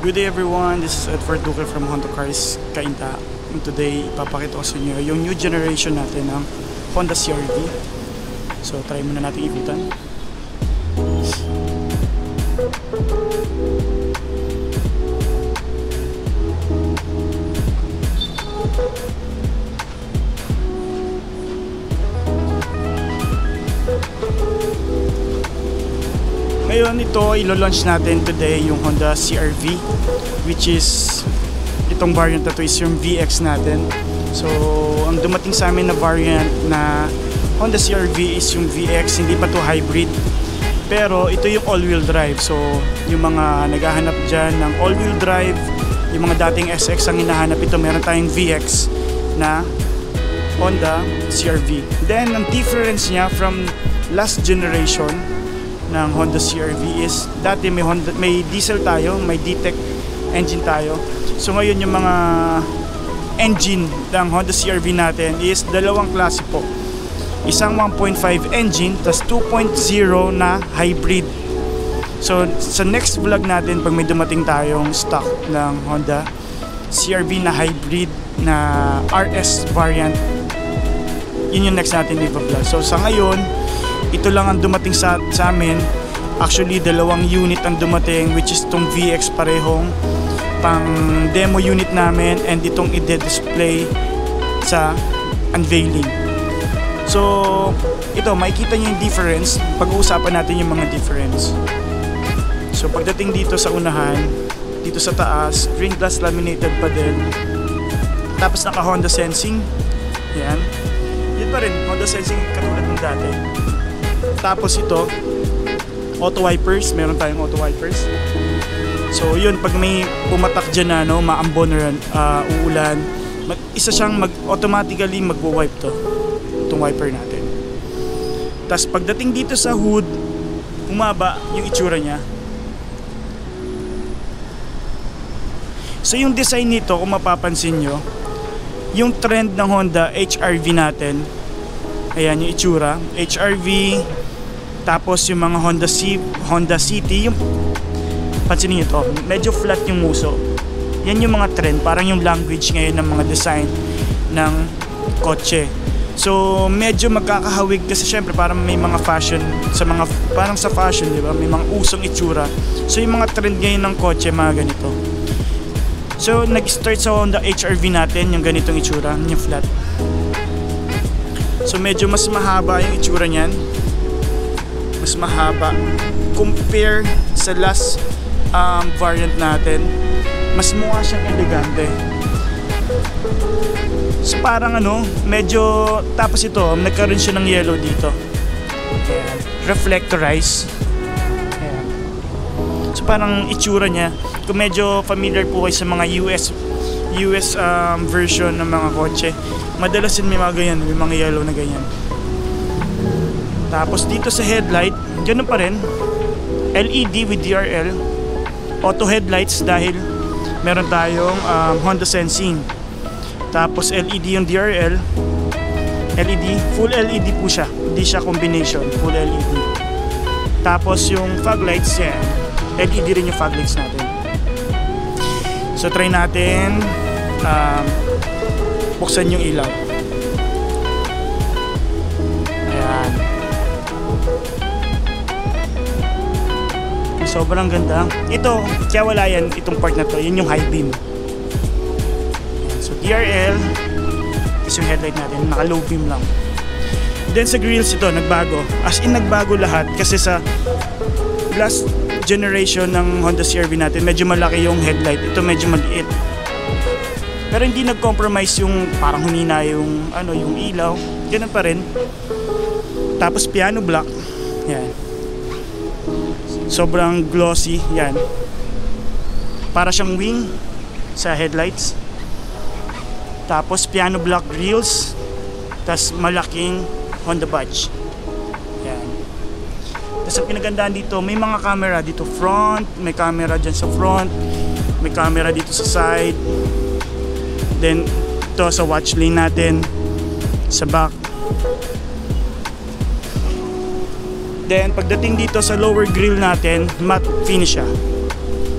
Good day everyone, this is Edward Duque from Honda Cars Cainta. And today, ipapakita ko sa inyo yung new generation natin ng Honda CR-V. So try muna natin ikutan. Ngayon ito, ilo-launch natin today yung Honda CR-V, which is itong variant na to is yung VX natin. So ang dumating sa amin na variant na Honda CR-V is yung VX, hindi pa to hybrid, pero ito yung all-wheel drive. So yung mga naghahanap dyan ng all-wheel drive, yung mga dating SX ang hinahanap, ito meron tayong VX na Honda CR-V. Then ang difference niya from last generation ng Honda CR-V is dati may diesel tayo, may D-Tech engine tayo. So ngayon yung mga engine ng Honda CR-V natin is dalawang klase po. Isang 1.5 engine tas 2.0 na hybrid. So sa next vlog natin, pag may dumating tayong stock ng Honda CR-V na hybrid na RS variant, yun yung next natin i-vlog. So sa ngayon, ito lang ang dumating sa amin. Actually, dalawang unit ang dumating, which is itong VX, parehong pang demo unit namin, and itong i-display sa unveiling. So ito, makikita nyo yung difference. Pag-uusapan natin yung mga difference. So pagdating dito sa unahan, dito sa taas, green glass laminated pa din. Tapos naka Honda Sensing. Yan. Yun pa rin, Honda Sensing katulad ng dati. Tapos ito, auto wipers, meron tayong auto wipers. So yun, pag may pumatak dyan na maambon or uulan, isa siyang automatically magwo-wipe to, itong wiper natin. Tapos pagdating dito sa hood, umaba yung itsura niya. So yung design nito, kung mapapansin nyo, yung trend ng Honda HR-V natin, ayan yung itsura, HR-V. Tapos yung mga Honda City, yung pansinin nyo to, medyo flat yung muso. Yan yung mga trend, parang yung language ngayon ng mga design ng kotse. So medyo magkakahawig kasi syempre parang may mga fashion sa mga, parang sa fashion, di ba? May mga usong itsura. So yung mga trend ngayon ng kotse, mga ganito. So nag-start sa Honda HR-V natin yung ganitong itsura, yung flat. So medyo mas mahaba yung itsura niyan. Mas mahaba compare sa last variant natin. Mas mukha siyang elegante. So parang medyo, tapos ito nagkaroon siya ng yellow dito. Ayan. Reflectorize. Ayan. So parang itsura niya, kung medyo familiar po kayo sa mga US version ng mga kotse, madalas din may mga ganyan, may mga yellow na ganyan. Tapos dito sa headlight, ganun pa rin, LED with DRL, auto headlights dahil meron tayong Honda Sensing. Tapos LED yung DRL, LED, full LED po siya, hindi siya combination, full LED. Tapos yung fog lights, yan, LED rin yung fog lights natin. So try natin buksan yung ilaw. Ayan. Sobrang ganda. Ito, kaya wala yan, itong part na to, yun yung high beam. So DRL is yung headlight natin, naka low beam lang. Then sa grills ito, nagbago. As in nagbago lahat kasi sa last generation ng Honda CR-V natin, medyo malaki yung headlight. Ito medyo maliit. Pero hindi nag-compromise yung parang humina yung yung ilaw. Ganun pa rin. Tapos piano black. Yan. Sobrang glossy, yan. Para siyang wing sa headlights. Tapos piano black grills. Tapos malaking Honda badge. Yan. Tapos ang pinagandaan dito, may mga camera dito front, may camera dyan sa front, may camera dito sa side. Then ito sa watch lane natin sa back. Then pagdating dito sa lower grill natin, matte finish siya.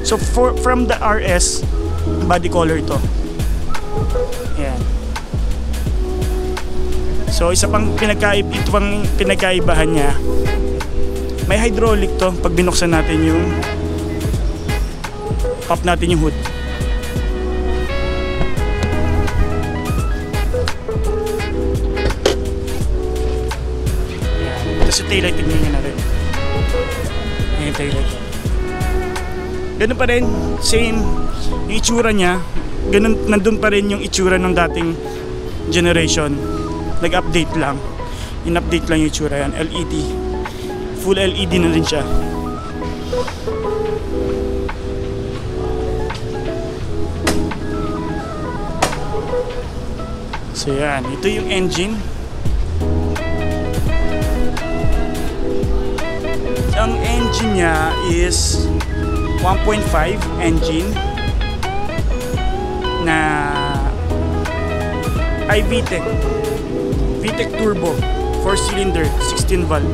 So from the RS, body color ito. Ayan. So isa pang pinagkaibahan niya, may hydraulic to. Pag binuksan natin yung pop natin yung hood. Tapos yung taillight, tignan nyo na rin. Ayan yung taillight. Ganun pa rin, same yung itsura niya. Ganun, nandun pa rin yung itsura ng dating generation. Nag-update lang. In-update lang yung itsura yan. LED. Full LED na rin siya. So yan, ito yung engine. Ang engine niya is 1.5 engine na VTEC turbo, 4-cylinder, 16 valve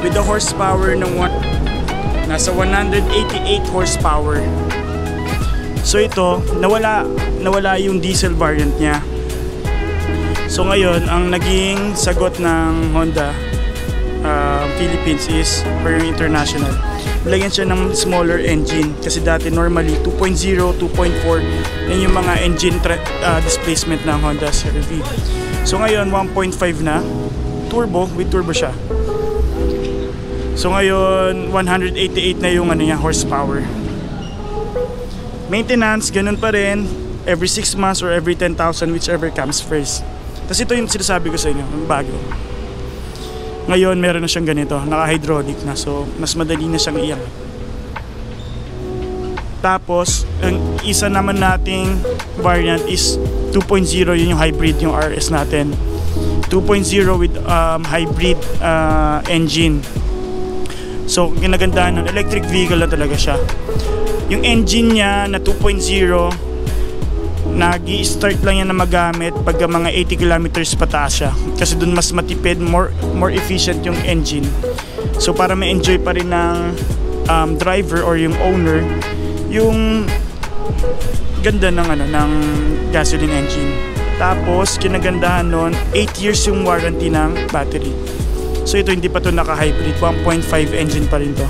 with the horsepower ng nasa 188 horsepower. So ito, nawala yung diesel variant niya. So ngayon, ang naging sagot ng Honda Philippines is, or international, lagyan siya ng smaller engine kasi dati normally 2.0, 2.4 yan yung mga engine displacement ng Honda CR-V. So ngayon 1.5 na turbo, with turbo siya. So ngayon 188 na yung horsepower. Maintenance ganun pa rin, every 6 months or every 10,000, whichever comes first. Tapos ito yung sinasabi ko sa inyo, bago. Ngayon meron na siyang ganito, naka-hydraulic na, so mas madali na siyang iyak. Tapos ang isa naman nating variant is 2.0, yun yung hybrid, yung RS natin. 2.0 with hybrid engine. So ginagandahan ng electric vehicle na talaga siya. Yung engine niya na 2.0, nag-i-start lang yan na magamit pag mga 80 kilometers pataas siya, kasi dun mas matipid, more efficient yung engine. So para ma-enjoy pa rin ng driver or yung owner yung ganda ng gasoline engine. Tapos kinagandahan nun, 8 years yung warranty ng battery. So ito hindi pa to naka-hybrid, 1.5 engine pa rin to.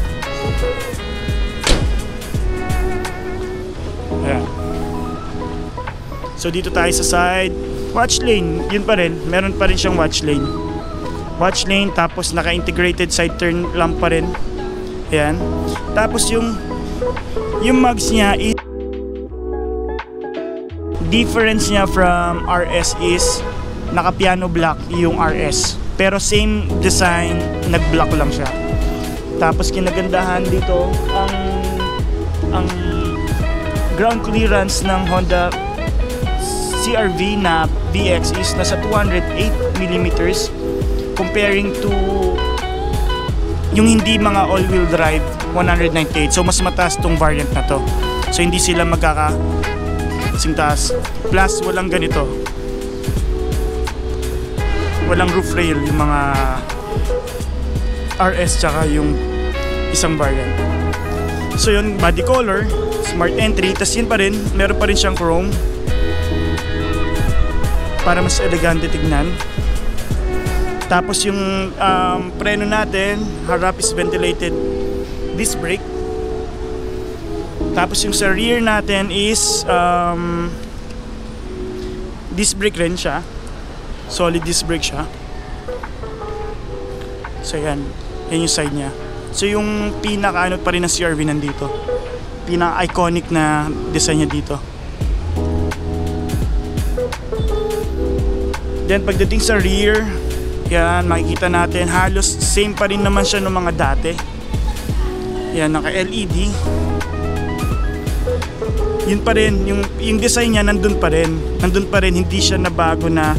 Ayan. So dito tayo sa side, watch lane, yun pa rin, meron pa rin siyang watch lane. Watch lane, tapos naka-integrated side turn lamp pa rin. Ayan. Tapos yung mugs niya is, difference niya from RS is naka-piano black yung RS. Pero same design, nag-black lang siya. Tapos kinagandahan dito, ang ground clearance ng Honda CR-V na VX is nasa 208mm comparing to yung hindi mga all-wheel drive 198. So mas mataas tong variant na to. So hindi sila magkakasing taas. Plus walang ganito, walang roof rail yung mga RS tsaka yung isang variant. So yun, body color, smart entry, tas yun pa rin, meron pa rin siyang chrome para mas elegante tignan. Tapos yung preno natin, harap is ventilated disc brake. Tapos yung sa rear natin is disc brake rin siya, solid disc brake siya. So yan yung side niya. So yung pinaka pa rin ng CR-V nandito, pinaka iconic na design niya dito. Then pagdating sa rear, yan makikita natin halos same pa rin naman siya ng mga dati. Yan, naka LED. Yun pa rin, yung design niya nandun pa rin, hindi siya nabago na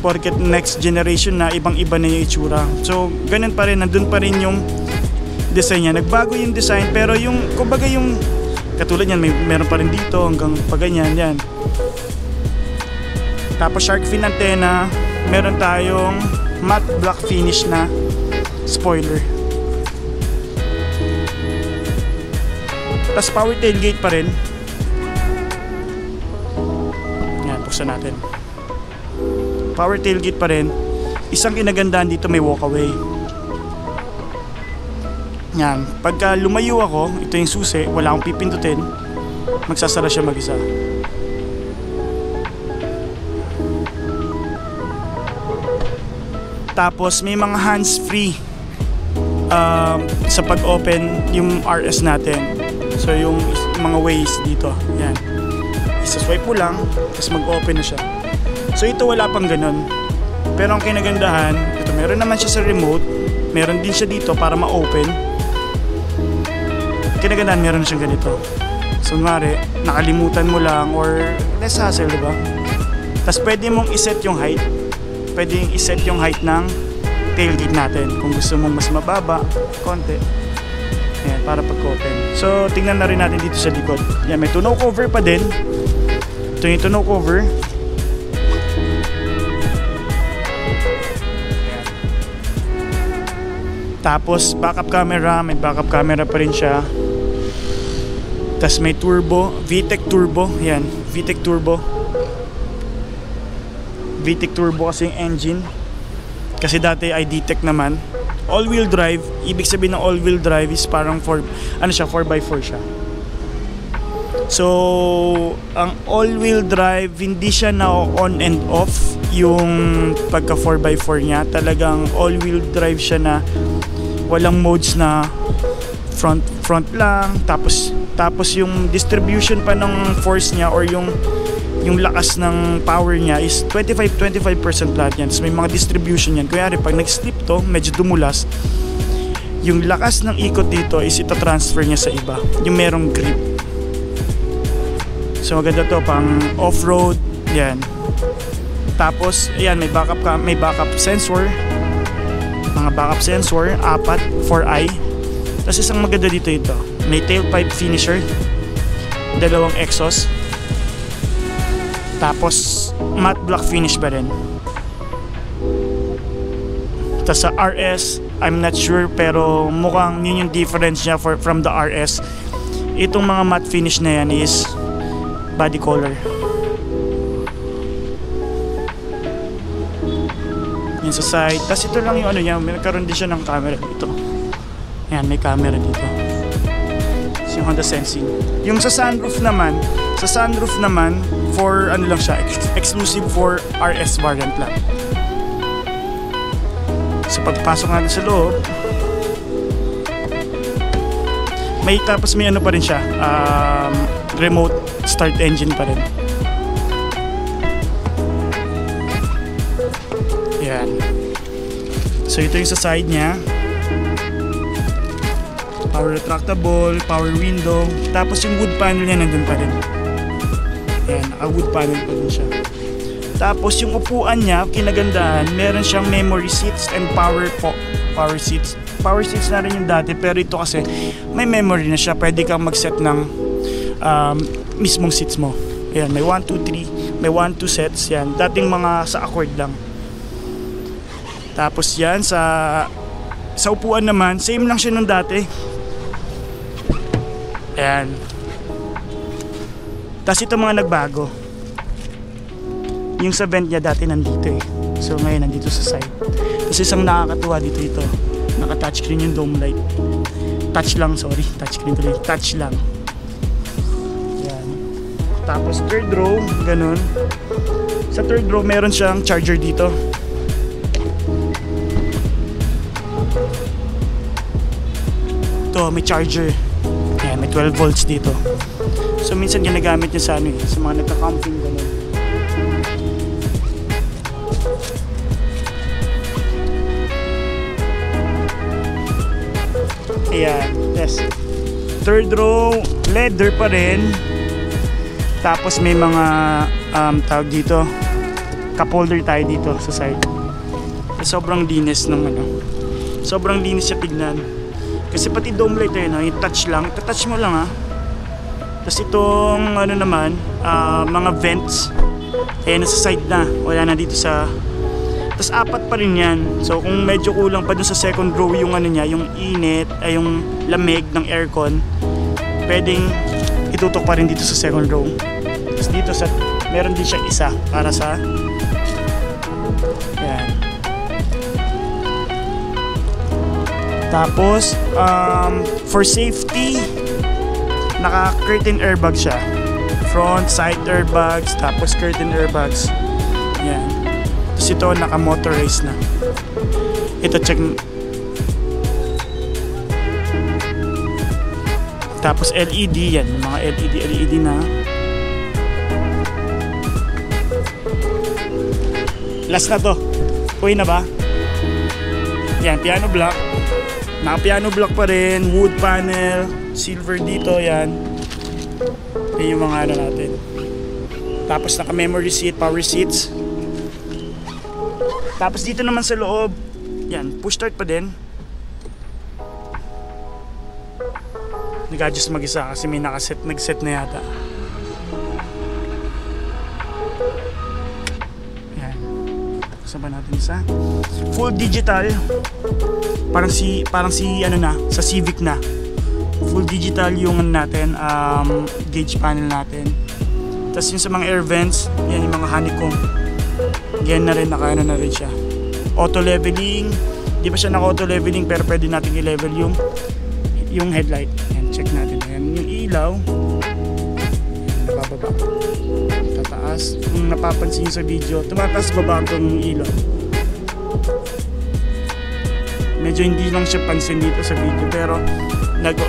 porket next generation na ibang-iba na yung itsura. So ganun pa rin, nandun pa rin yung design niya. Nagbago yung design, pero yung kumbaga yung katulad niyan, meron pa rin dito hanggang pa ganyan yan. Tapos shark fin antenna, meron tayong matte black finish na spoiler. Tas power tailgate pa rin. Yan, buksan natin. Power tailgate pa rin. Isang kinagandaan dito, may walkaway. Yan, pagka lumayo ako, ito yung susi, wala akong pipindutin, magsasara siya mag-isa. Tapos may mga hands-free sa pag-open yung RS natin. So yung mga ways dito, yan. Isa-swipe mo lang, tapos mag-open na siya. So ito wala pang ganun. Pero ang kinagandahan, ito meron naman siya sa remote, meron din siya dito para ma-open. Kinagandahan meron na siyang ganito. So kunwari, nakalimutan mo lang or less hassle, diba? Tapos pwede mong iset yung height. Pwede yung iset yung height ng tailgate natin. Kung gusto mong mas mababa, konti. Ayan, para pag-open. So, tingnan na rin natin dito sa likod. Yan, may tonneau cover pa din. Ito yung tonneau cover. Ayan. Tapos, backup camera. May backup camera pa rin siya. Tapos may turbo. VTEC turbo. Yan, VTEC turbo. VTEC turbo kasi yung engine. Kasi dati ay DTEC naman. All-wheel drive, ibig sabihin ng all-wheel drive is parang 4x4 siya. So, ang all-wheel drive, hindi siya na on and off yung pagka 4x4 niya. Talagang all-wheel drive siya na walang modes na front lang. Tapos yung distribution pa ng force niya or yung lakas ng power niya is 25% lahat yan. So may mga distribution yan. Kaya pag nag-slip to, medyo dumulas, yung lakas ng ikot dito is ito transfer niya sa iba. Yung merong grip. So maganda to pang off-road. Yan. Tapos, ayan, may backup sensor. Mga backup sensor, 4 eye. Tapos isang maganda dito ito. May tailpipe finisher. 2 exhaust. Tapos matte black finish pa rin. Tapos sa RS, I'm not sure pero mukhang yun yung difference niya from the RS. Itong mga matte finish na yan is body color. Yan sa side. Tapos ito lang yung ano niya, may nagkaroon din siya ng camera dito. Yan, may camera dito. Tapos yung Honda Sensing. Yung sa sunroof naman, for ano lang siya, exclusive for RS variant lang. So pagpasok natin sa loob, tapos may ano pa rin siya, remote start engine pa rin. Yan. So ito yung sa side niya. Power retractable, power window, tapos yung wood panel niya nandun pa rin. Ayan, wood panel pa din siya. Tapos yung upuan niya, kinagandahan, meron siyang memory seats and power seats. Power seats na rin yung dati, pero ito kasi may memory na siya. Pwede kang mag-set ng mismong seats mo. Ayan, may 1, 2, 3, may 1, 2 sets. Yan, dating mga sa Accord lang. Tapos yan, sa upuan naman, same lang siya nung dati. Ayan. Tapos ito mga nagbago. Yung sa vent niya dati nandito eh. So ngayon nandito sa side. Tapos isang nakakatuwa dito ito. Naka-touchscreen yung dome light. Touch lang. Touch lang. Yan. Tapos third row, ganun. Sa third row meron siyang charger dito. Ito, may charger. Ayan, may 12 volts dito. So minsan ginagamit niya sa sa mga nagka-camping ganun. Ayan, yes. Third row, leather pa rin. Tapos may mga tawag dito, cup holder tayo dito sa side. Sobrang linis ng sobrang linis siya tignan. Kasi pati dome light yung touch lang, touch mo lang Tapos itong naman, mga vents, nasa side na, wala na dito sa. Tapos 4 pa rin yan. So kung medyo kulang pa dun sa second row yung niya, yung init, yung lamig ng aircon, pwedeng itutok pa rin dito sa second row. Tapos dito sa meron din siyang isa para sa yan. Tapos for safety, naka curtain airbag siya, front side airbags, tapos curtain airbags. Yan. Tapos ito naka motorized na. Ito check. Tapos LED yan, mga LED na. Last na to. Uy na ba? Yan, piano block. Naka piano block pa rin, wood panel, silver dito, yan. Yan yung mga ano natin. Tapos naka memory seat, power seats. Tapos dito naman sa loob, yan, push start pa din. Nag-adjust mag-isa kasi may nag-set na yata. Yan. Saan ba natin isa? Full digital. Parang si ano na, sa Civic na. Full digital yung ano natin, gauge panel natin. Tapos yung sa mga air vents, yan yung mga honeycomb. Yan na rin, naka-ano na rin siya. Auto leveling. Di ba siya naka-auto leveling pero pwede natin i-level yung headlight. Yan, check natin. Yan, yung ilaw. Nabababa. Tataas. Kung napapansin nyo sa video, tumataas baba itong ilaw. Medyo hindi lang siya pansin dito sa video pero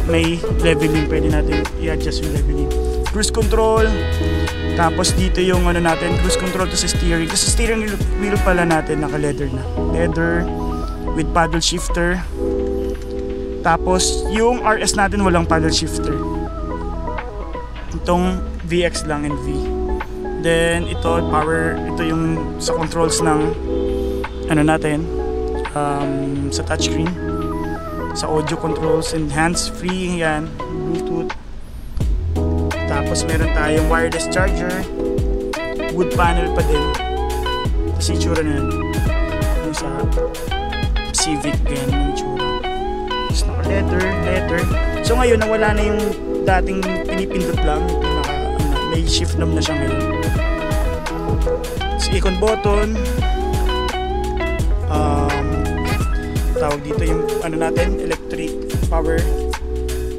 may leveling, pwede natin i-adjust yung leveling. Cruise control. Tapos dito yung ano natin, cruise control to sa steering. Kasi steering wheel pala natin naka-leather na. Leather with paddle shifter. Tapos yung RS natin walang paddle shifter. Itong VX lang and V. Then ito power, ito yung sa controls ng ano natin, sa touchscreen, sa audio controls and hands-free, yan, Bluetooth. Tapos meron tayong wireless charger, wood panel pa din. Tapos itsura na yan yung sa Civic, ganyan yung itsura. Tapos naka-leather. So ngayon nawala na yung dating pinipindot lang, may shift knob na siya ngayon. So icon button, tawag dito yung ano natin, electric power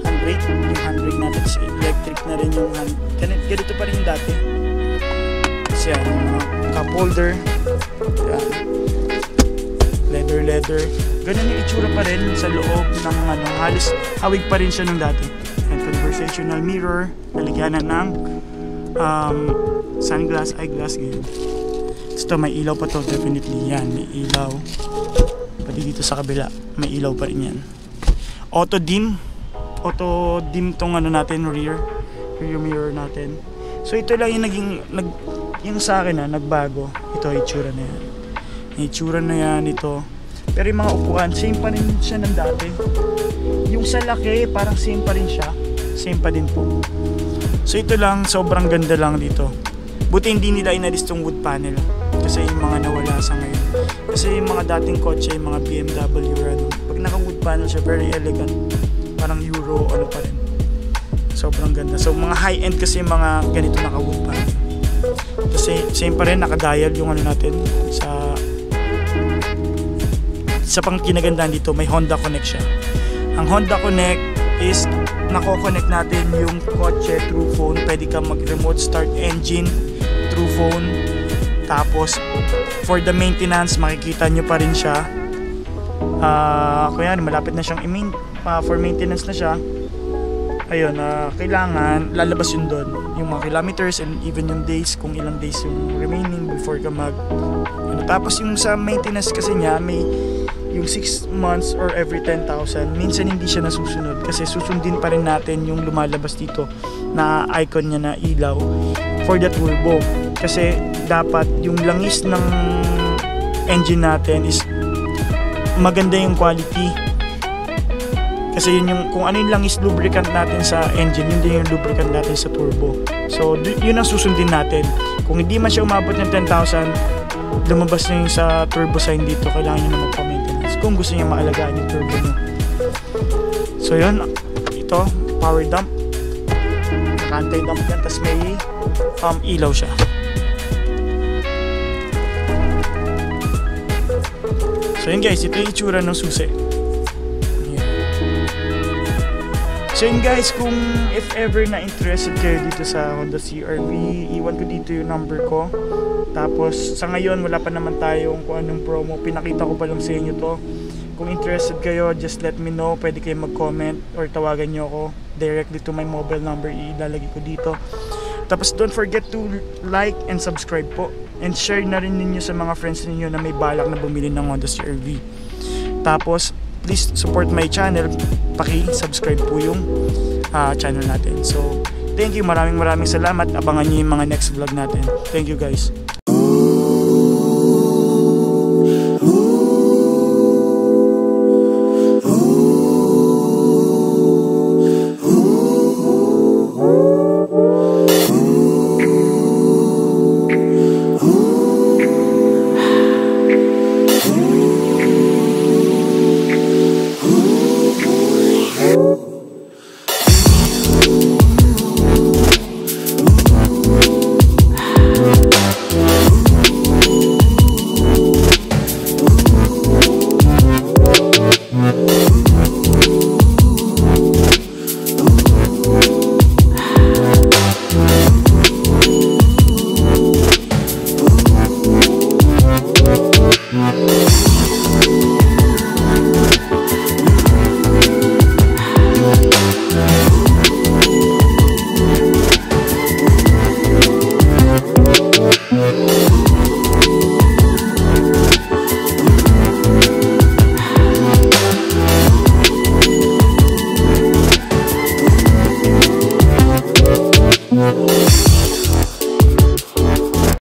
handbrake. Yung handbrake natin is electric na rin yung ganito pa rin yung dati. Kasi yan, yung cup holder, yan. Leather. Ganun yung itsura pa rin sa loob ng ano, halos hawig pa rin siya ng dati. And conversational mirror, naligyanan ng sunglass, eyeglass, ganyan. Ito may ilaw pa to, definitely. Yan, may ilaw. Pati dito sa kabila, may ilaw pa rin yan. Auto dim tong ano natin, rear mirror natin. So ito lang yung yung sa akin nagbago. Ito itsura na yan. Itsura na yan ito. Pero yung mga upuan, same pa rin siya ng dati. Yung sa laki, parang same pa rin siya. Same pa din po. So ito lang, sobrang ganda lang dito. Buti hindi nila inalis tong wood panel. Kasi yung mga nawala sa ngayon. Kasi yung mga dating kotse, yung mga BMW, pag naka-wood panel siya, very elegant. Parang Euro, ano pa rin. Sobrang ganda. So mga high-end kasi yung mga ganito naka-wood panel. Kasi same pa rin, naka-dial yung ano natin. Sa pang kinagandaan dito, may Honda Connect siya. Ang Honda Connect is nako-connect natin yung kotse through phone. Pwede ka mag-remote start engine through phone. Tapos for the maintenance, makikita nyo pa rin siya. Kaya malapit na siyang for maintenance na siya. Ayun, kailangan lalabas yun doon, yung mga kilometers and even yung days, kung ilang days yung remaining before ka tapos yung sa maintenance kasi niya, may yung 6 months or every 10,000. Minsan hindi siya nasusunod kasi susundin pa rin natin yung lumalabas dito na icon niya na ilaw for the turbo. Kasi dapat yung langis ng engine natin is maganda yung quality. Kasi yun yung, kung ano yung langis lubricant natin sa engine, yun din yung lubricant natin sa turbo. So yun ang susundin natin. Kung hindi man siya umabot ng 10,000, lumabas na yung sa turbo sign dito, kailangan nyo na magpa-maintenance kung gusto nyo maalagaan yung turbo nyo. So yun, ito, power dump. naka-anti-dump yan, tapos may ilaw siya. So yun guys, ito yung itsura ng susi. Ayan. So yun guys, kung if ever na interested kayo dito sa Honda CR-V, iwan ko dito yung number ko. Tapos sa ngayon wala pa naman tayong kung anong promo, pinakita ko pa lang sa inyo to. Kung interested kayo, just let me know. Pwede kayo mag-comment or tawagan nyo ako directly to my mobile number, ilalagay ko dito. Tapos don't forget to like and subscribe po, and share na rin ninyo sa mga friends ninyo na may balak na bumili ng Honda CR-V. Tapos please support my channel, paki-subscribe po yung channel natin. So thank you, maraming salamat. Abangan nyo yung mga next vlog natin. Thank you guys. Yeah.